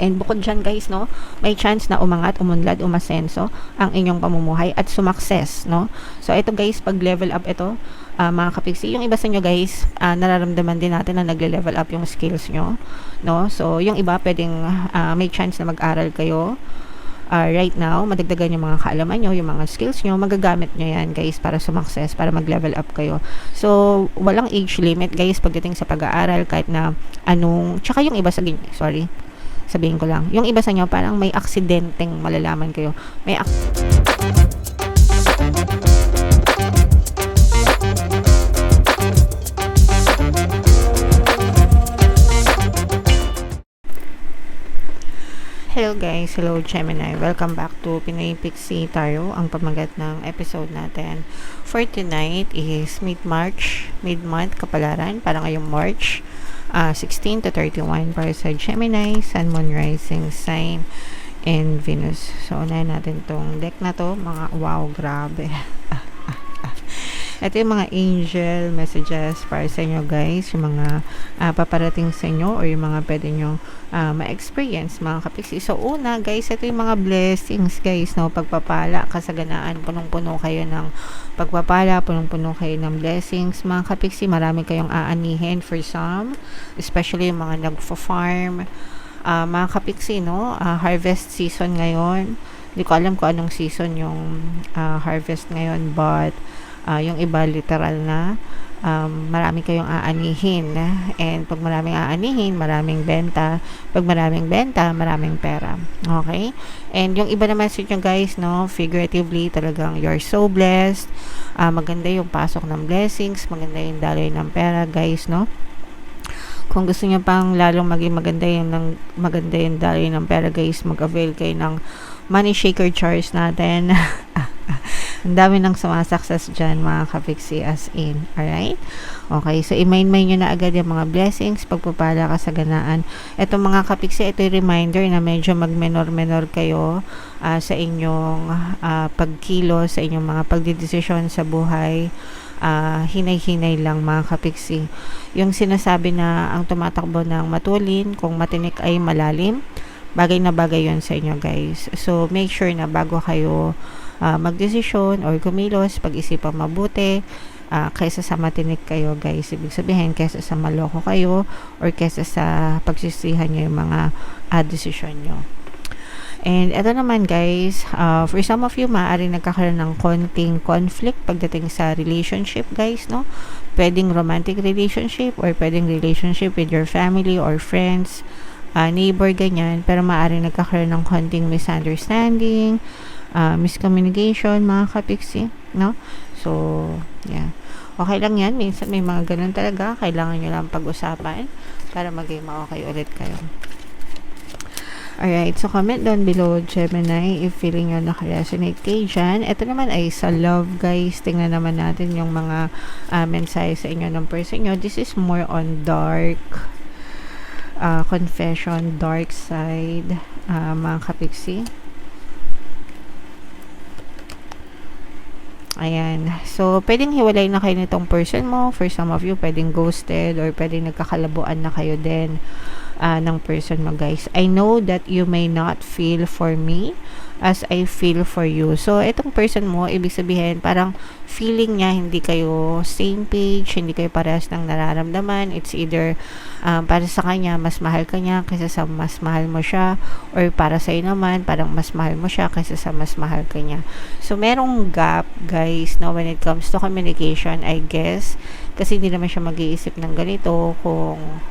And bukod dyan guys, no, may chance na umangat, umunlad, umasenso ang inyong pamumuhay at sumakses, no. So ito guys, pag level up ito, mga kapiksi, yung iba sa inyo guys, nararamdaman din natin na nagle-level up yung skills nyo, no. So yung iba pwedeng may chance na mag-aral kayo right now, madagdagan yung mga kaalaman nyo, yung mga skills nyo, magagamit nyo yan guys para sumakses, para mag-level up kayo. So walang age limit guys pagdating sa pag-aaral, kahit na anong, tsaka yung iba sabihin ko lang, yung iba sa inyo parang may aksidenteng malalaman kayo, may Hello guys, hello Gemini. Welcome back to Pinoy Pixie Tarot. Ang pamagat ng episode natin for tonight is mid-month kapalaran para ngayong March 16 to 31 para sa Gemini, Sun, Moon, Rising Sign, and Venus. So, unahin natin tong deck na to. Mga wow, grabe. Ito yung mga angel messages para sa inyo guys, yung mga paparating sa inyo or yung mga pwede nyo ma-experience mga kapiksi. So una guys, ito yung mga blessings guys, no? Pagpapala, kasaganaan, punong-puno kayo ng pagpapala, punong-puno kayo ng blessings mga kapiksi. Marami kayong aanihin for some, especially yung mga nagfa-farm, mga kapiksi, no? Harvest season ngayon. Hindi ko alam kung anong season yung harvest ngayon, but yung iba literal na marami kayong aanihin, and pag maraming aanihin, maraming benta. Pag maraming benta, maraming pera. Okay? And yung iba naman sa inyo guys, no, figuratively talagang you're so blessed. Maganda yung pasok ng blessings, maganda yung daloy ng pera guys, no. Kung gusto niyo pang lalong maging maganda yung daloy ng pera guys, mag-avail kayo ng money shaker jars natin. Ang dami ng sumasakses dyan mga kapiksi, as in. Alright? Okay, so i-main-main nyo na agad yung mga blessings, pagpapala, kasaganaan. Ito mga kapiksi, ito yung reminder na medyo mag-menor-menor kayo sa inyong pagkilos, sa inyong mga pagdidesisyon sa buhay. Hinay-hinay lang mga kapiksi. Yung sinasabi na ang tumatakbo ng matulin, kung matinik ay malalim, bagay na bagay yun sa inyo guys. So make sure na bago kayo magdesisyon or kumilos, pag-isipan mabuti, kaysa sa matinik kayo guys. Ibig sabihin, kaysa sa maloko kayo or kaysa sa pagsisihan nyo yung mga desisyon nyo. And ito naman guys, for some of you, maaari nagkakaroon ng konting conflict pagdating sa relationship guys, no? Pwedeng romantic relationship or pwedeng relationship with your family or friends, neighbor, ganyan. Pero maaari nagkakaroon ng konting misunderstanding, miscommunication mga kapiksi, no? So, yeah. Okay lang yan. Minsan may mga ganun talaga. Kailangan nyo lang pag-usapan para maging ma-okay ulit kayo. Alright, so comment down below Gemini if feeling nyo nakaresonate kayo dyan. Ito naman ay sa love guys. Tingnan naman natin yung mga mensahe sa inyo ng person nyo. This is more on dark confession, dark side, mga kapiksi. Ayan. So, pwedeng hiwalay na kayo nitong person mo. For some of you, pwedeng ghosted or pwedeng nagkakalabuan na kayo din ng person mo, guys. I know that you may not feel for me as I feel for you. So, itong person mo, ibig sabihin, parang feeling niya hindi kayo same page, hindi kayo parehas ng nararamdaman. It's either para sa kanya, mas mahal ka niya kaysa sa mas mahal mo siya, or para sa'yo naman, parang mas mahal mo siya kaysa sa mas mahal ka niya. So, merong gap, guys, no, when it comes to communication, I guess, kasi hindi naman siya mag-iisip ng ganito kung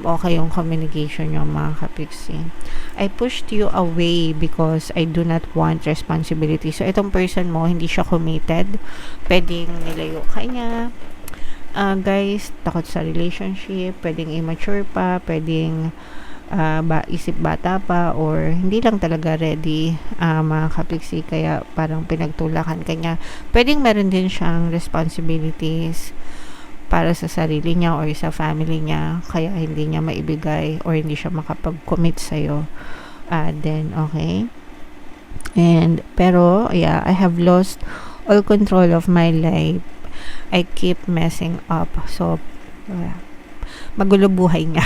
okay yung communication nyo mga kapiksi. I pushed you away because I do not want responsibility. So, itong person mo, hindi siya committed. Pwedeng nilayo ka niya. Guys, takot sa relationship, pwedeng immature pa, pwedeng isip bata pa, or hindi lang talaga ready mga kapiksi, kaya parang pinagtulakan ka niya. Pwedeng meron din siyang responsibilities para sa sarili niya or sa family niya, kaya hindi niya maibigay or hindi siya makapag-commit sa'yo. Then, okay. And, pero, yeah, I have lost all control of my life. I keep messing up. So, magulo buhay niya.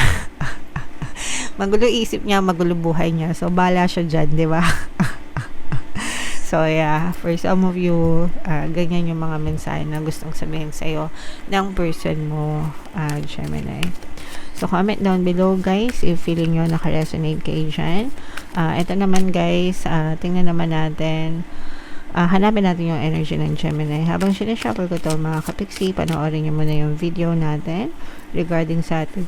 Magulo isip niya, magulo buhay niya. So, bala siya dyan, di ba? So, yeah, for some of you, ganyan yung mga mensahe na gustong sabihin sa'yo ng person mo, Gemini. So, comment down below, guys, if feeling nyo naka-resonate kayo dyan. Ito naman, guys, tingnan naman natin. Hanapin natin yung energy ng Gemini. Habang sinashuffle ko to, mga kapiksi, panoorin nyo muna yung video natin regarding sa atin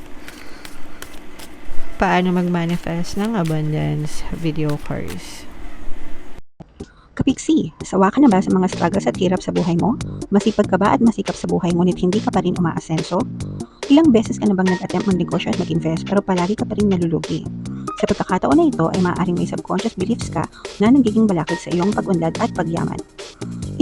paano mag-manifest ng abundance video course. Kapiksi, sawa ka na ba sa mga struggles at hirap sa buhay mo? Masipag ka ba at masikap sa buhay ngunit hindi ka pa rin umaasenso? Ilang beses ka na bang nag-attempt magnegosyo at mag-invest pero palagi ka pa rin nalulugi? Sa pagkakataon na ito ay maaaring may subconscious beliefs ka na nagiging balakid sa iyong pag-unlad at pagyaman.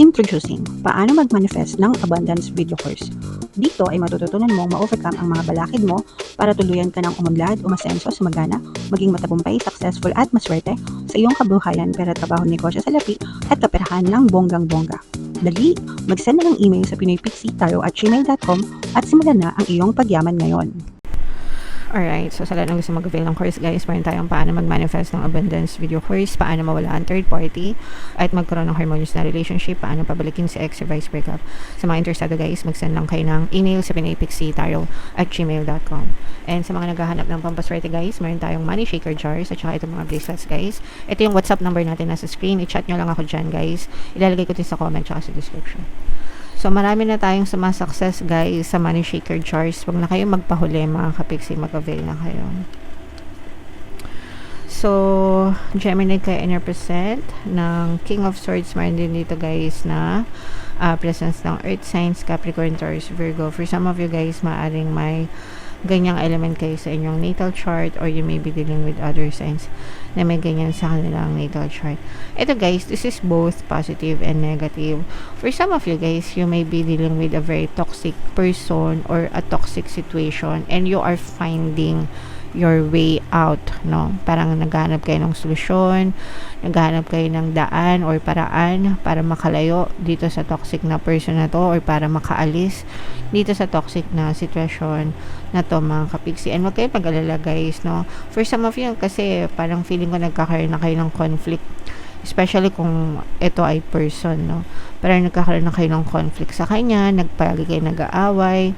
Introducing, paano mag-manifest ng abundance video course. Dito ay matututunan mong ma-overcome ang mga balakid mo para tuluyan ka ng umunlad, umasenso, sumagana, maging matagumpay, successful at maswerte sa iyong kabuhayan, pera, trabaho, negosyo sa lapi at kaperahan ng bonggang-bongga. Dali, mag-send na ng email sa pinoypixie@gmail.com at simulan na ang iyong pagyaman ngayon. Alright, so sa lahat ng gusto mag-avail ng course, guys, meron tayong paano mag-manifest ng abundance video course, paano mawala ang third party, at magkaroon ng harmonious na relationship, paano pabalikin si ex or vice breakup. Sa mga interesado, guys, mag-send lang kayo ng email sa pinoypixie@gmail.com. And sa mga naghahanap ng pampaswerte, guys, meron tayong money shaker jars at saka itong mga bracelets, guys. Ito yung WhatsApp number natin nasa screen. I-chat nyo lang ako dyan, guys. Ilalagay ko din sa comment at sa description. So, marami na tayong sumasukses, guys, sa money shaker jars. Huwag na kayo magpahuli, mga kapiksi, mag-avail na kayo. So, Gemini kayo in represent ng King of Swords. Meron din dito, guys, na presence ng Earth signs, Capricorn, Taurus, Virgo. For some of you, guys, maaring may ganyang element kayo sa inyong natal chart, or you may be dealing with other signs na may ganyan sa kanilang natal chart. Ito, guys, this is both positive and negative. For some of you, guys, you may be dealing with a very toxic person or a toxic situation, and you are finding your way out, no? Parang naghahanap kayo ng solusyon, naghahanap kayo ng daan or paraan para makalayo dito sa toxic na person na to, or para makaalis dito sa toxic na situation na to, mga kapiksi. And wag kayo pag-alala, guys, no? For some of you, kasi parang feeling ko nagkakaroon na kayo ng conflict, especially kung ito ay person, no? Parang nagkakaroon na kayo ng conflict sa kanya, nagpalagi kayo nag-aaway,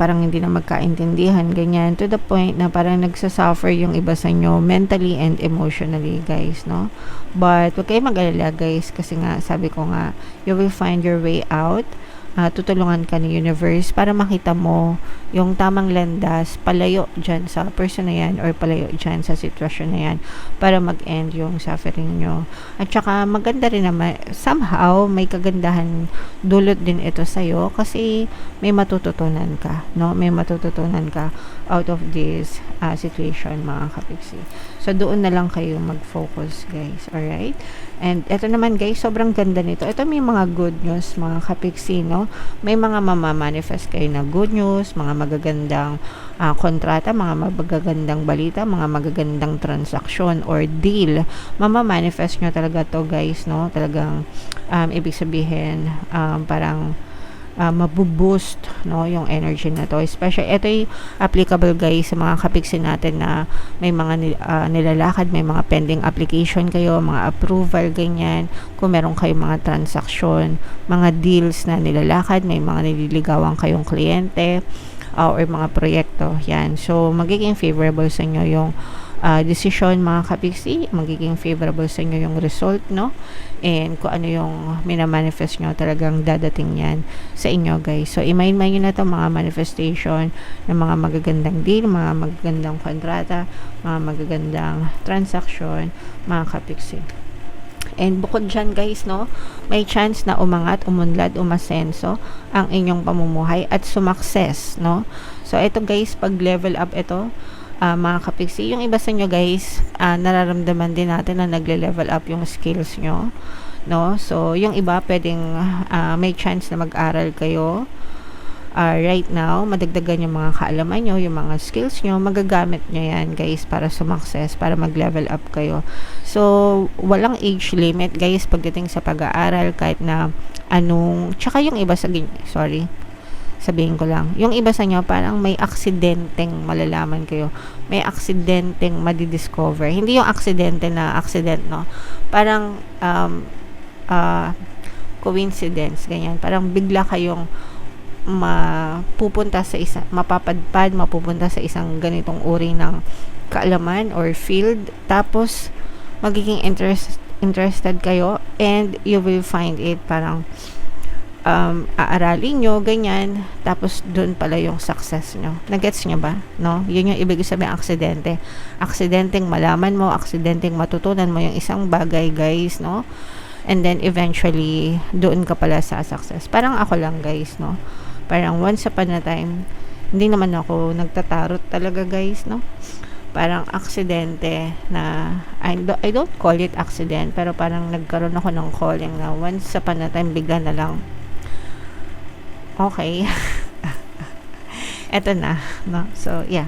parang hindi na magkaintindihan, ganyan, to the point na parang nagsasuffer yung iba sa inyo mentally and emotionally, guys, no? But wag kayo mag-alala, guys, kasi nga, sabi ko nga, you will find your way out. Tutulungan ka ni universe para makita mo yung tamang landas palayo dyan sa person na yan, or palayo dyan sa sitwasyon na yan, para mag-end yung suffering nyo. At saka maganda rin naman, somehow may kagandahan dulot din ito sa'yo, kasi may matututunan ka, no? May matututunan ka out of this situation, mga kapiksi. So doon na lang kayo mag-focus, guys. Alright? And ito naman, guys, sobrang ganda nito. Ito may mga good news, mga kapiksi, no? May mga mamamanifest kayo na good news, mga magagandang kontrata, mga magagandang balita, mga magagandang transaksyon or deal. Mamamanifest nyo talaga to, guys, no? Talagang ibig sabihin, parang mabuboost, no, yung energy na to. Especially, ito ay applicable, guys, sa mga kapiksi natin na may mga nilalakad, may mga pending application kayo, mga approval, ganyan. Kung meron kayong mga transaksyon, mga deals na nilalakad, may mga nililigawan kayong kliyente, or mga proyekto, yan. So, magiging favorable sa inyo yung decision, mga kapiksi. Magiging favorable sa inyo yung result, no? And kung ano yung minamanifest nyo, talagang dadating yan sa inyo, guys. So, imayin-mayin nyo na ito, mga manifestation ng mga magagandang deal, mga magagandang kontrata, mga magagandang transaction, mga kapiksi. And bukod dyan, guys, no, may chance na umangat, umunlad, umasenso ang inyong pamumuhay at sumakses, no? So, ito, guys, pag level up ito, mga kapiksi, yung iba sa inyo, guys, nararamdaman din natin na nagle-level up yung skills nyo, no? So, yung iba, pwedeng may chance na mag-aral kayo right now, madagdagan yung mga kaalaman nyo, yung mga skills nyo, magagamit nyo yan, guys, para sumakses, para mag-level up kayo. So, walang age limit, guys, pagdating sa pag-aaral, kahit na anong, tsaka yung iba sa sabihin ko lang. Yung iba sa inyo, parang may aksidenteng malalaman kayo. May aksidenteng madidiscover. Hindi yung aksidente na accident, no? Parang, coincidence, ganyan. Parang bigla kayong mapupunta sa isang ganitong uri ng kaalaman or field. Tapos, magiging interested kayo and you will find it parang aaralin nyo, ganyan, tapos dun pala yung success nyo. Nagets nyo ba? No? Yun yung ibig sabihin aksidente. Aksidenteng malaman mo, aksidenteng matutunan mo yung isang bagay, guys, no? And then, eventually, doon ka pala sa success. Parang ako lang, guys, no? Parang once upon a time, hindi naman ako nagtatarot talaga, guys, no? Parang aksidente na, I don't call it accident, pero parang nagkaroon ako ng calling na once upon a time, bigla na lang, okay, eto na, no? So, yeah.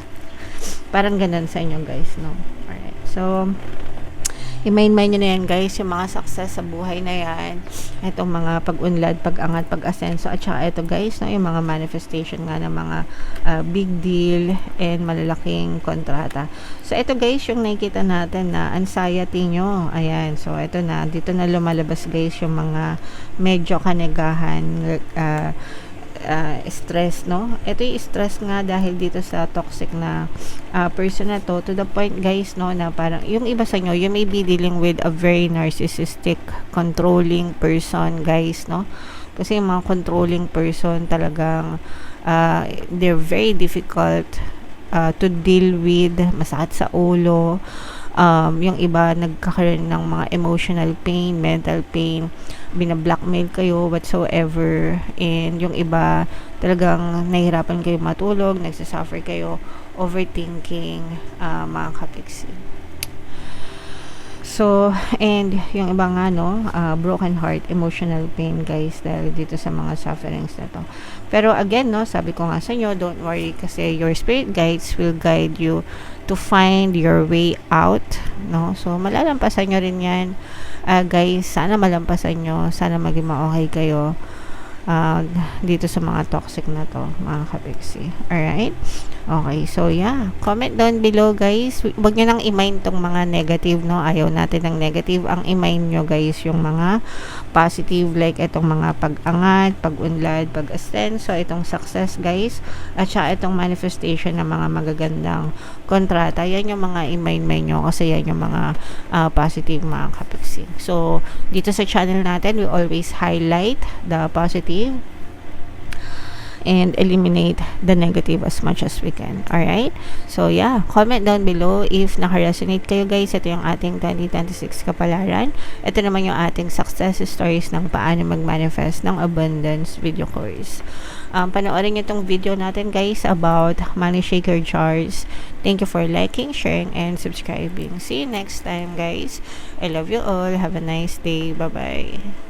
Parang ganun sa inyo, guys, no? Alright. So, i-mind nyo na yan, guys, yung mga success sa buhay na yan. Itong mga pag-unlad, pag-angat, pag-asenso, at saka ito, guys, no? Yung mga manifestation nga ng mga big deal and malalaking kontrata. So, ito, guys, yung nakikita natin na anxiety nyo. Ayan. So, ito na. Dito na lumalabas, guys, yung mga medyo kanegahan, stress, no? Ito yung stress nga dahil dito sa toxic na person na to the point, guys, no, na parang yung iba sa inyo, you may be dealing with a very narcissistic, controlling person, guys, no? Kasi yung mga controlling person talagang they're very difficult to deal with, masakit sa ulo. Yung iba nagkakaroon ng mga emotional pain, mental pain, binablockmail kayo whatsoever, and yung iba talagang nahihirapan kayo matulog, nagsasuffer kayo, overthinking, mga kapiksi. So, and yung iba nga, no, broken heart, emotional pain, guys, dahil dito sa mga sufferings na to. Pero again, no, sabi ko nga sa inyo, don't worry kasi your spirit guides will guide you to find your way out, no? So, malalampasan nyo rin yan, guys. Sana malampasan nyo, sana maging ma-okay kayo dito sa mga toxic na to, mga kapiksi. Alright? Okay, so yeah, comment down below, guys. Huwag nyo nang i-mind tong mga negative, no? Ayaw natin ng negative. Ang i-mind nyo, guys, yung mga positive, like itong mga pag-angat, pag-unlad, pag-ascend, so itong success, guys, at saka itong manifestation ng mga magagandang kontrata. Yan yung mga i-mind nyo kasi yan yung mga positive, mga kapiksi. So, dito sa channel natin, we always highlight the positive and eliminate the negative as much as we can. Alright? So, yeah. Comment down below if naka-resonate kayo, guys. Ito yung ating 2026 kapalaran. Ito naman yung ating success stories ng paano mag-manifest ng abundance video course. Panoorin nyo itong video natin, guys, about money shaker jars. Thank you for liking, sharing, and subscribing. See you next time, guys. I love you all. Have a nice day. Bye-bye.